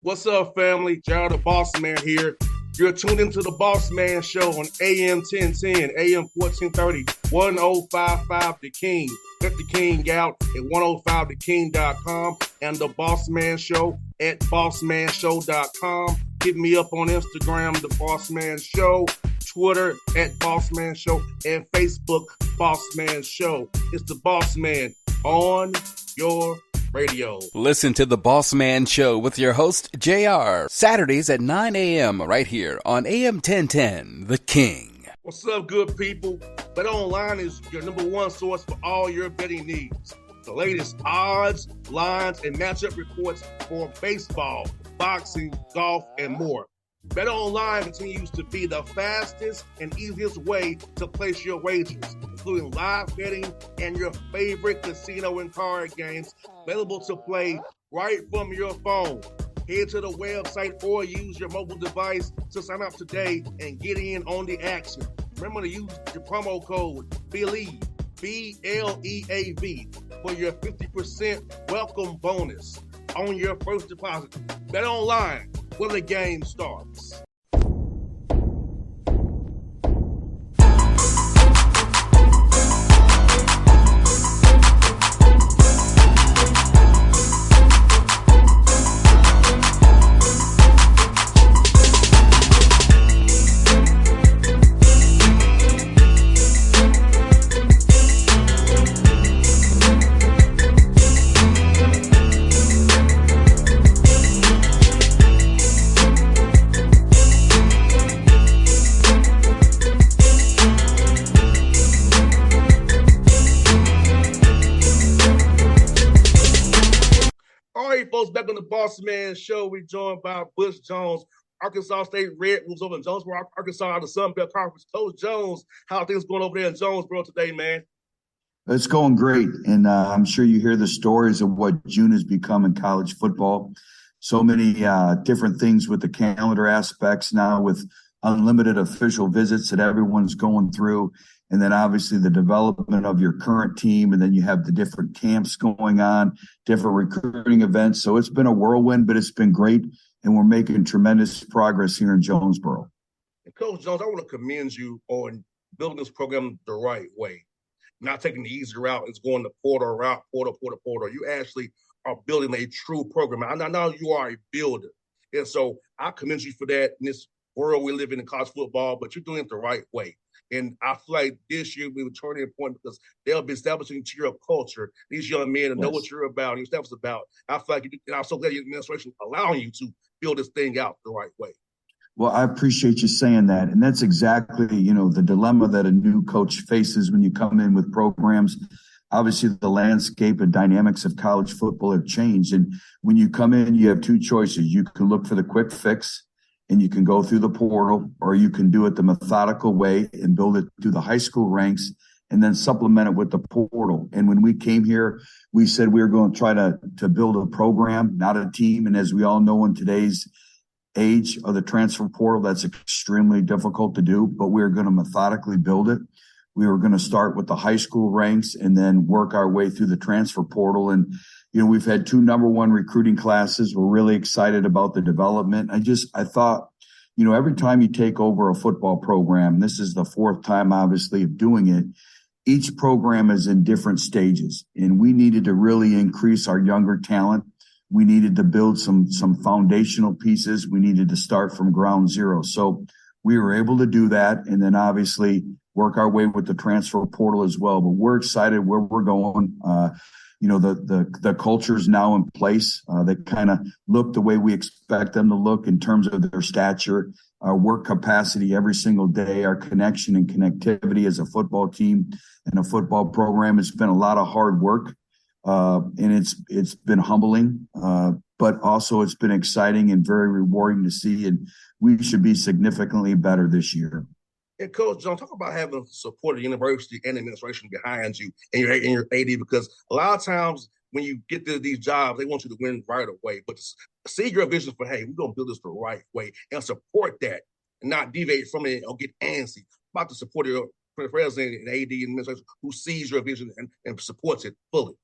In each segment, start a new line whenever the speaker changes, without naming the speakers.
What's up, family? Gerald the Bossman here. You're tuned into the Bossman Show on AM 1010, AM 1430, 1055 The King. Check The King out at 105theking.com and the Bossman Show at bossmanshow.com. Hit me up on Instagram, The Bossman Show, Twitter at Bossman Show, and Facebook, Bossman Show. It's the Bossman on your radio.
Listen to the Bossman Show with your host, JR, Saturdays at 9 a.m. right here on AM 1010, The King.
What's up, good people? BetOnline is your number one source for all your betting needs. The latest odds, lines, and matchup reports for baseball, boxing, golf, and more. BetOnline continues to be the fastest and easiest way to place your wagers, including live betting and your favorite casino and card games available to play right from your phone. Head to the website or use your mobile device to sign up today and get in on the action. Remember to use your promo code BELIEVE, BLEAV, for your 50% welcome bonus on your first deposit. BetOnline, where the game starts. Folks, back on the Bossman Show, we're joined by Butch Jones, Arkansas State Red Wolves over in Jonesboro, Arkansas, the Sun Belt Conference. Coach Jones, how are things going over there in Jonesboro today, man?
It's going great, and I'm sure you hear the stories of what June has become in college football. So many different things with the calendar aspects now, with unlimited official visits that everyone's going through. And then obviously the development of your current team. And then you have the different camps going on, different recruiting events. So it's been a whirlwind, but it's been great. And we're making tremendous progress here in Jonesboro.
And Coach Jones, I want to commend you on building this program the right way. Not taking the easy route, it's going the portal route, portal. You actually are building a true program. I know you are a builder. And so I commend you for that in this world we live in college football, but you're doing it the right way. And I feel like this year we were turning a point because they'll be establishing to your culture. These young men know what you're about and your stuff's about. I feel like and I'm so glad your administration allowing you to build this thing out the right way.
Well, I appreciate you saying that. And that's exactly, the dilemma that a new coach faces when you come in with programs. Obviously, the landscape and dynamics of college football have changed. And when you come in, you have two choices. You can look for the quick fix, and you can go through the portal, or you can do it the methodical way and build it through the high school ranks and then supplement it with the portal. And when we came here, we said we were going to try to build a program, not a team. And as we all know, in today's age of the transfer portal, that's extremely difficult to do, but we're going to methodically build it. We were going to start with the high school ranks and then work our way through the transfer portal. And we've had 2 number 1 recruiting classes. We're really excited about the development. I thought, every time you take over a football program, this is the 4th time, obviously, of doing it, each program is in different stages. And we needed to really increase our younger talent. We needed to build some foundational pieces. We needed to start from ground zero. So we were able to do that. And then obviously work our way with the transfer portal as well. But we're excited where we're going. The culture is now in place. They kind of look the way we expect them to look in terms of their stature, our work capacity every single day, our connection and connectivity as a football team and a football program. It's been a lot of hard work, and it's been humbling, but also it's been exciting and very rewarding to see. And we should be significantly better this year.
And Coach Jones, talk about having support of the university and administration behind you and your AD, because a lot of times when you get to these jobs, they want you to win right away. But see your vision for, hey, we're going to build this the right way and support that and not deviate from it or get antsy. About the support of your president and AD and administration who sees your vision and supports it fully.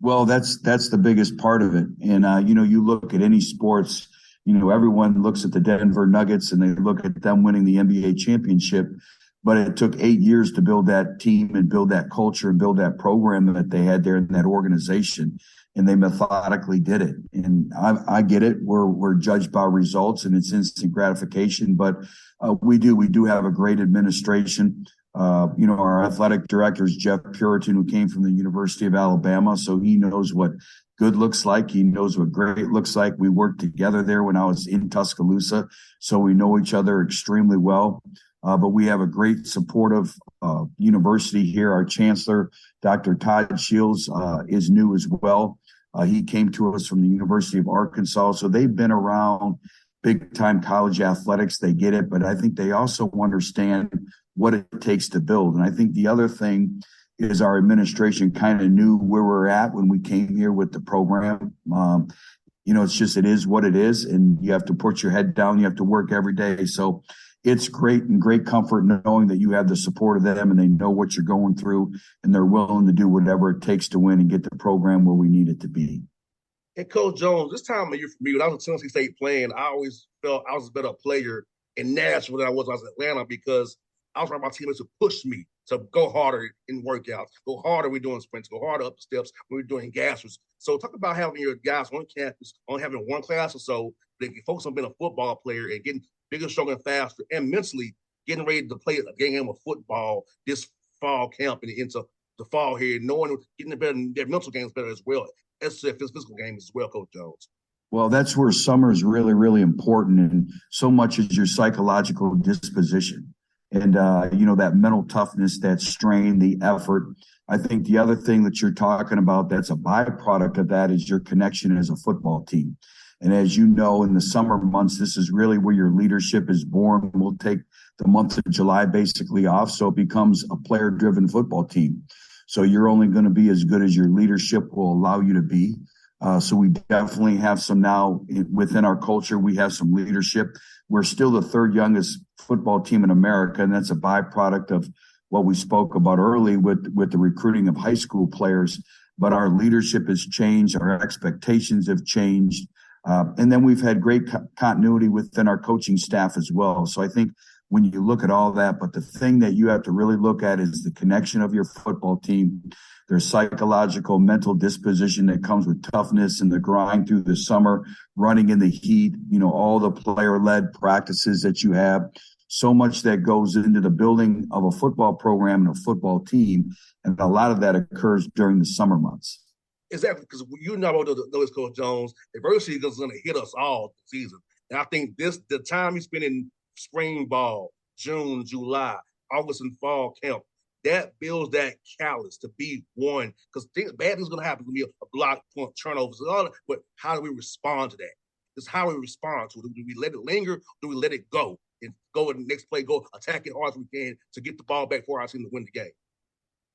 Well, that's the biggest part of it. And, you look at any sports, everyone looks at the Denver Nuggets and they look at them winning the NBA championship, but it took 8 years to build that team and build that culture and build that program that they had there in that organization. And they methodically did it. And I get it. We're judged by results and it's instant gratification, but we do have a great administration. Our athletic director is Jeff Puritan, who came from the University of Alabama. So he knows what good looks like. He knows what great looks like. We worked together there when I was in Tuscaloosa. So we know each other extremely well. But we have a great supportive university here. Our chancellor, Dr. Todd Shields, is new as well. He came to us from the University of Arkansas. So they've been around big-time college athletics. They get it. But I think they also understand what it takes to build. And I think the other thing is our administration kind of knew where we're at when we came here with the program. It is what it is. And you have to put your head down. You have to work every day. So it's great and great comfort knowing that you have the support of them and they know what you're going through and they're willing to do whatever it takes to win and get the program where we need it to be.
And Coach Jones, this time of year for me, when I was at Tennessee State playing, I always felt I was a better player in Nashville than I was when I was in Atlanta because I was around my teammates to push me to go harder in workouts, go harder when we're doing sprints, go harder up the steps when we're doing gassers. So talk about having your guys on campus, only having one class or so, they can focus on being a football player and getting bigger, stronger, and faster, and mentally getting ready to play a game of football this fall camp and into the fall here, knowing getting their mental games better as well as their physical games as well, Coach Jones.
Well, that's where summer is really, really important, and so much is your psychological disposition. And, that mental toughness, that strain, the effort. I think the other thing that you're talking about that's a byproduct of that is your connection as a football team. And as you know, in the summer months, this is really where your leadership is born. We'll take the month of July basically off, so it becomes a player-driven football team. So you're only going to be as good as your leadership will allow you to be. So we definitely have some now within our culture. We have some leadership. We're still the third youngest football team in America, and that's a byproduct of what we spoke about early with the recruiting of high school players. But our leadership has changed. Our expectations have changed. And then we've had great continuity within our coaching staff as well. So I think when you look at all that, but the thing that you have to really look at is the connection of your football team, their psychological, mental disposition that comes with toughness and the grind through the summer, running in the heat, all the player-led practices that you have, so much that goes into the building of a football program and a football team. And a lot of that occurs during the summer months.
Exactly, because you know this, Coach Jones, adversity is going to hit us all this season. And I think the time you spend in spring ball, June, July, August, and fall camp, that builds that callous to be one. Because bad things going to happen. It's going to be a block, point, turnovers, and all that. But how do we respond to that? It's how we respond to it. Do we let it linger? Do we let it go? And go in the next play, go attack it hard as we can to get the ball back for our team to win the game.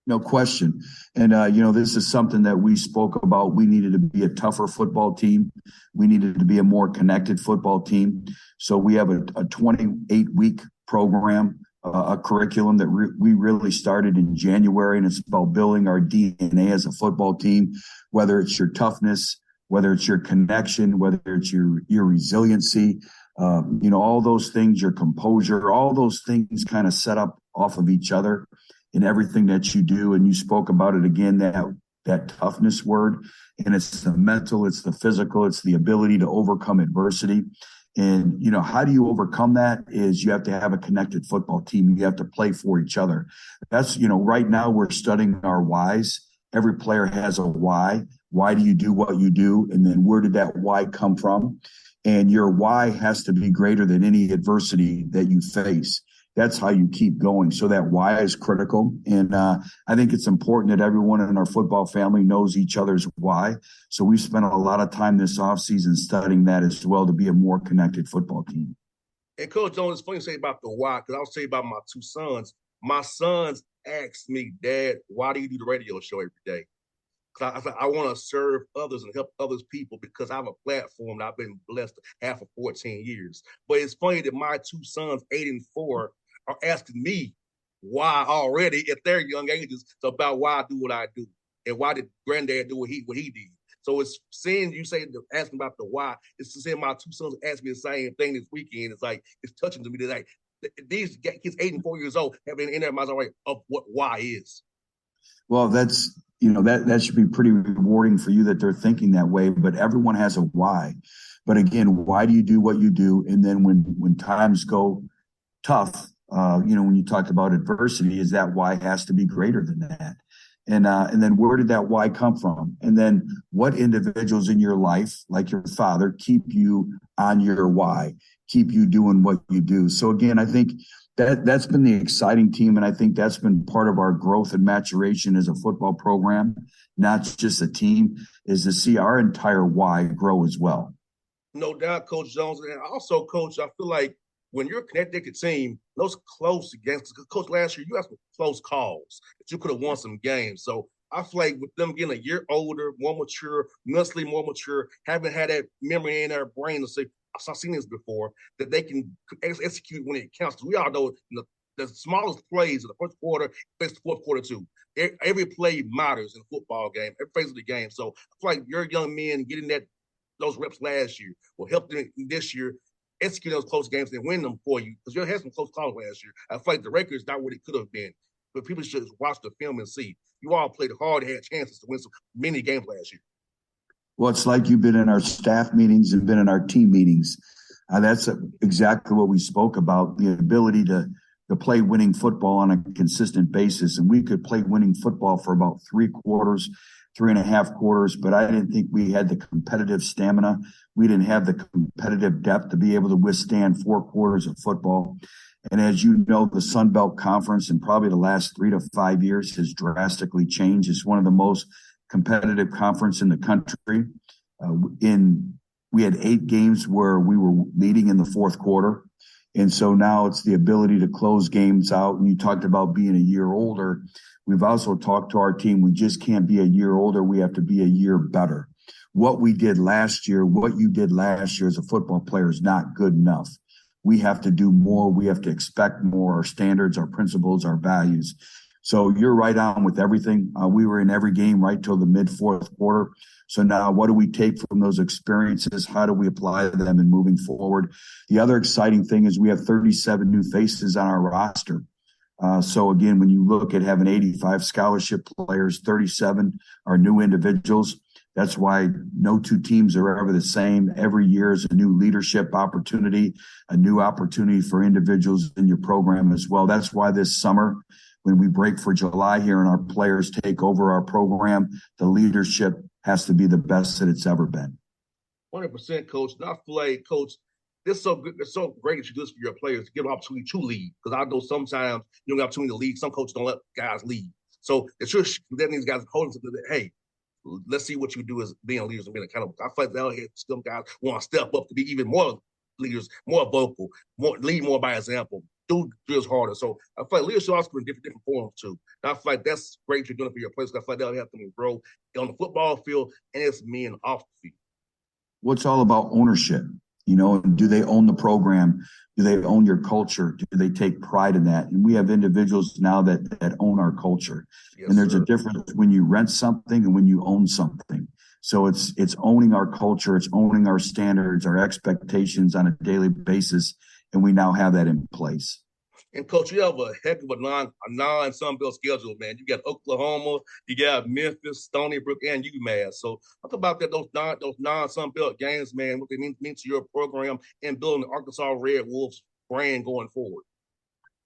No question. And, this is something that we spoke about. We needed to be a tougher football team. We needed to be a more connected football team. So we have a 28-week program, a curriculum that we really started in January, and it's about building our DNA as a football team, whether it's your toughness, whether it's your connection, whether it's your resiliency, all those things, your composure, all those things kind of set up off of each other in everything that you do. And you spoke about it again, that toughness word, and it's the mental, it's the physical, it's the ability to overcome adversity. And, how do you overcome that is you have to have a connected football team. You have to play for each other. That's, right now we're studying our whys. Every player has a why. Why do you do what you do? And then where did that why come from? And your why has to be greater than any adversity that you face. That's how you keep going. So that why is critical. And I think it's important that everyone in our football family knows each other's why. So we've spent a lot of time this offseason studying that as well to be a more connected football team.
And Coach Jones, it's funny to say about the why, because I'll tell you about my two sons. My sons asked me, Dad, why do you do the radio show every day? Because I said, I want to serve others and help others people because I have a platform that I've been blessed to have for 14 years. But it's funny that my two sons, 8 and 4, are asking me why already at their young ages about why I do what I do and why did granddad do what he did. So it's seeing you say, asking about the why. It's seeing my two sons ask me the same thing this weekend. It's like, it's touching to me that like, these kids 8 and 4 years old have been in their minds already of what why is.
Well, that's, that should be pretty rewarding for you that they're thinking that way, but everyone has a why. But again, why do you do what you do? And then when times go tough, when you talked about adversity, is that why has to be greater than that? And then where did that why come from? And then what individuals in your life, like your father, keep you on your why, keep you doing what you do? So again, I think that's been the exciting team. And I think that's been part of our growth and maturation as a football program, not just a team, is to see our entire why grow as well.
No doubt, Coach Jones. And also, Coach, I feel like when you're a connected team, those close games, Coach, last year you had some close calls that you could have won some games. So I feel like with them getting a year older, more mature, mentally more mature, haven't had that memory in their brain to say, I've seen this before, that they can execute when it counts. We all know the smallest plays in the first quarter, face the fourth quarter too. Every play matters in a football game, every phase of the game. So I feel like your young men getting those reps last year will help them this year execute those close games and win them for you, because you had some close calls last year. I feel like the record is not what it could have been, but people should watch the film and see. You all played hard, had chances to win many games last year.
Well, it's like you've been in our staff meetings and been in our team meetings. That's exactly what we spoke about, the ability to play winning football on a consistent basis. And we could play winning football for about 3 quarters, 3.5 quarters, but I didn't think we had the competitive stamina. We didn't have the competitive depth to be able to withstand 4 quarters of football. And as you know, the Sun Belt Conference in probably the last 3 to 5 years has drastically changed. It's one of the most competitive conference in the country. We had 8 games where we were leading in the fourth quarter. And so now it's the ability to close games out. And you talked about being a year older. We've also talked to our team. We just can't be a year older. We have to be a year better. What you did last year as a football player is not good enough. We have to do more. We have to expect more. Our standards, our principles, our values. So you're right on with everything. We were in every game right till the mid-fourth quarter. So now what do we take from those experiences? How do we apply them in moving forward? The other exciting thing is we have 37 new faces on our roster. So again, when you look at having 85 scholarship players, 37 are new individuals. That's why no two teams are ever the same. Every year is a new leadership opportunity, a new opportunity for individuals in your program as well. That's why this summer, when we break for July here and our players take over our program, the leadership has to be the best that it's ever been.
100%, Coach. And I feel like, Coach, this is so good. It's so great that you do this for your players to give them opportunity to lead. Because I know sometimes you don't have opportunity to lead. Some coaches don't let guys lead. So it's just letting these guys hold them to that, hey, let's see what you do as being leaders and being accountable. I feel like they'll hit some guys want to step up to be even more leaders, more vocal, lead more by example, do drills harder. So I feel like leadership also in different forms too. And I feel like that's great you're doing it for your players. I feel like they'll help them grow on the football field and as men off the field.
Well, it's all about ownership. Do they own the program? Do they own your culture? Do they take pride in that? And we have individuals now that own our culture. Yes, and there's a difference when you rent something and when you own something. So it's owning our culture. It's owning our standards, our expectations on a daily basis. And we now have that in place.
And Coach, you have a heck of a non-Sun Belt schedule, man. You got Oklahoma, you got Memphis, Stony Brook, and UMass. So talk about those non-Sun Belt games, man. What they mean to your program and building the Arkansas Red Wolves brand going forward.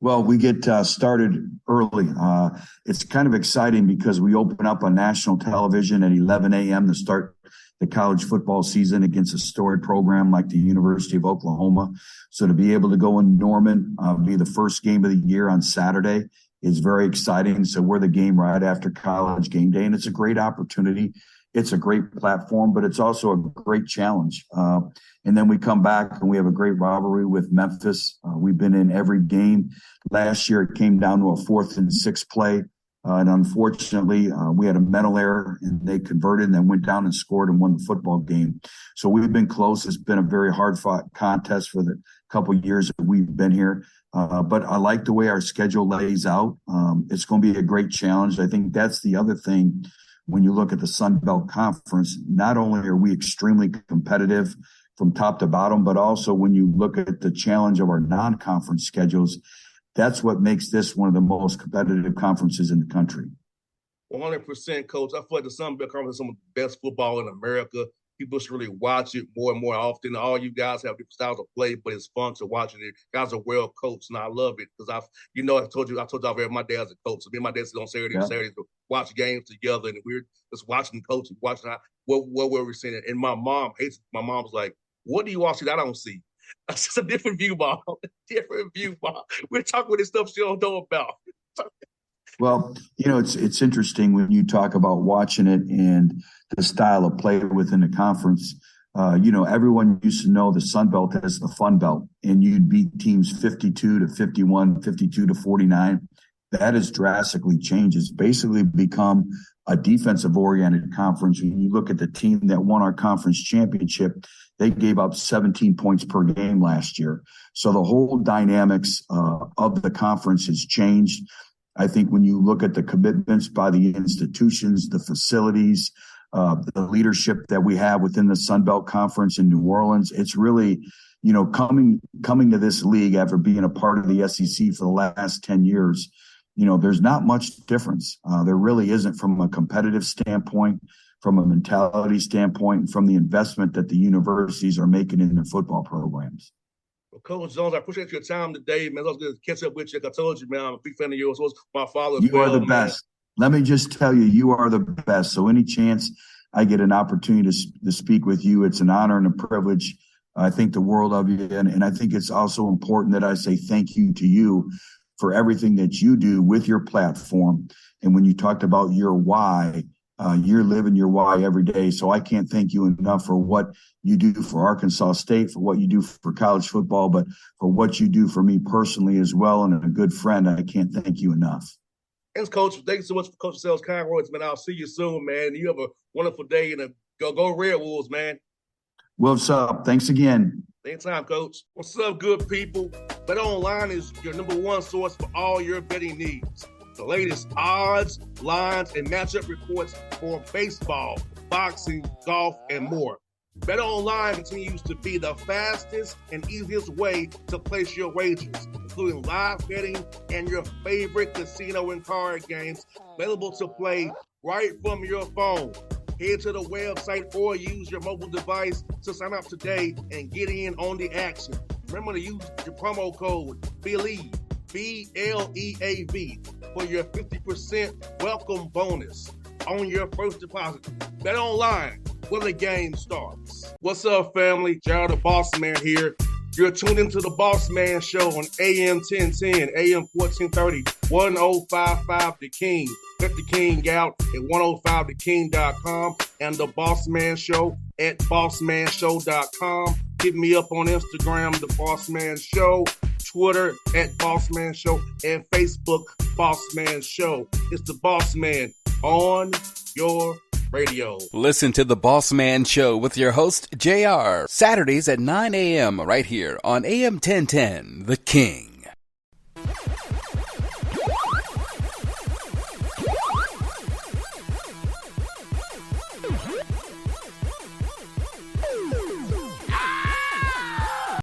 Well, we get started early. It's kind of exciting because we open up on national television at 11 a.m. to start the college football season against a storied program like the University of Oklahoma. So to be able to go in Norman, be the first game of the year on Saturday is very exciting. So we're the game right after college game day, and it's a great opportunity. It's a great platform, but it's also a great challenge. And then we come back and we have a great rivalry with Memphis. We've been in every game. Last year, it came down to a 4th and 6 play. And unfortunately, we had a mental error and they converted and then went down and scored and won the football game. So we've been close. It's been a very hard-fought contest for the couple of years that we've been here. But I like the way our schedule lays out. It's going to be a great challenge. I think that's the other thing when you look at the Sun Belt Conference, not only are we extremely competitive from top to bottom, but also when you look at the challenge of our non-conference schedules, that's what makes this one of the most competitive conferences in the country.
100%, Coach. I feel like the Sun Belt Conference is some of the best football in America. People should really watch it more and more often. All you guys have different styles of play, but it's fun to watch it. You guys are well coached, and I love it because I told y'all my dad's a coach. So me and my dad sit on Saturdays to watch games together, and we're just watching coaching, watching what we're seeing. And my mom hates it. My mom's like, "What do you watch that I don't see?" That's just a different view, Mom. Different view, Mom. We're talking with this stuff she don't know about.
Well, it's interesting when you talk about watching it and the style of play within the conference. Everyone used to know the Sun Belt as the Fun Belt, and you'd beat teams 52 to 51, 52 to 49. That has drastically changed. It's basically become a defensive-oriented conference. When you look at the team that won our conference championship, they gave up 17 points per game last year. So the whole dynamics of the conference has changed. I think when you look at the commitments by the institutions, the facilities, the leadership that we have within the Sun Belt Conference in New Orleans, it's really, coming to this league after being a part of the SEC for the last 10 years, there's not much difference. There really isn't from a competitive standpoint, from a mentality standpoint, and from the investment that the universities are making in their football programs.
Well, Coach Jones, I appreciate your time today, man. I was going to catch up with you. Like I told you, man, I'm a big fan of yours. So was my father as
well. You are the best. Let me just tell you, you are the best. So any chance I get an opportunity to speak with you, it's an honor and a privilege. I think the world of you. And I think it's also important that I say thank you to you for everything that you do with your platform. And when you talked about your why, you're living your why every day. So I can't thank you enough for what you do for Arkansas State, for what you do for college football, but for what you do for me personally as well. And a good friend, I can't thank you enough.
Thanks, Coach. Thank you so much for Coach Sales kind words, man. I'll see you soon, man. You have a wonderful day and go Red Wolves, man.
What's up? Thanks again.
Anytime, Coach. What's up, good people? Bet Online is your number one source for all your betting needs. The latest odds, lines, and matchup reports for baseball, boxing, golf, and more. Bet Online continues to be the fastest and easiest way to place your wagers, including live betting and your favorite casino and card games available to play right from your phone. Head to the website or use your mobile device to sign up today and get in on the action. Remember to use your promo code BELIEVE, BLEAV, for your 50% welcome bonus on your first deposit. Bet Online, where the game starts. What's up, family? Jared the Bossman here. You're tuned into the Bossman Show on AM 1010, AM 1430, 1055 The King. Check The King out at 105theking.com and the Bossman Show at bossmanshow.com. Hit me up on Instagram, The Bossman Show, Twitter at Bossman Show, and Facebook, Bossman Show. It's the Bossman on your radio.
Listen to the Bossman Show with your host, JR, Saturdays at 9 a.m. right here on AM 1010, The King.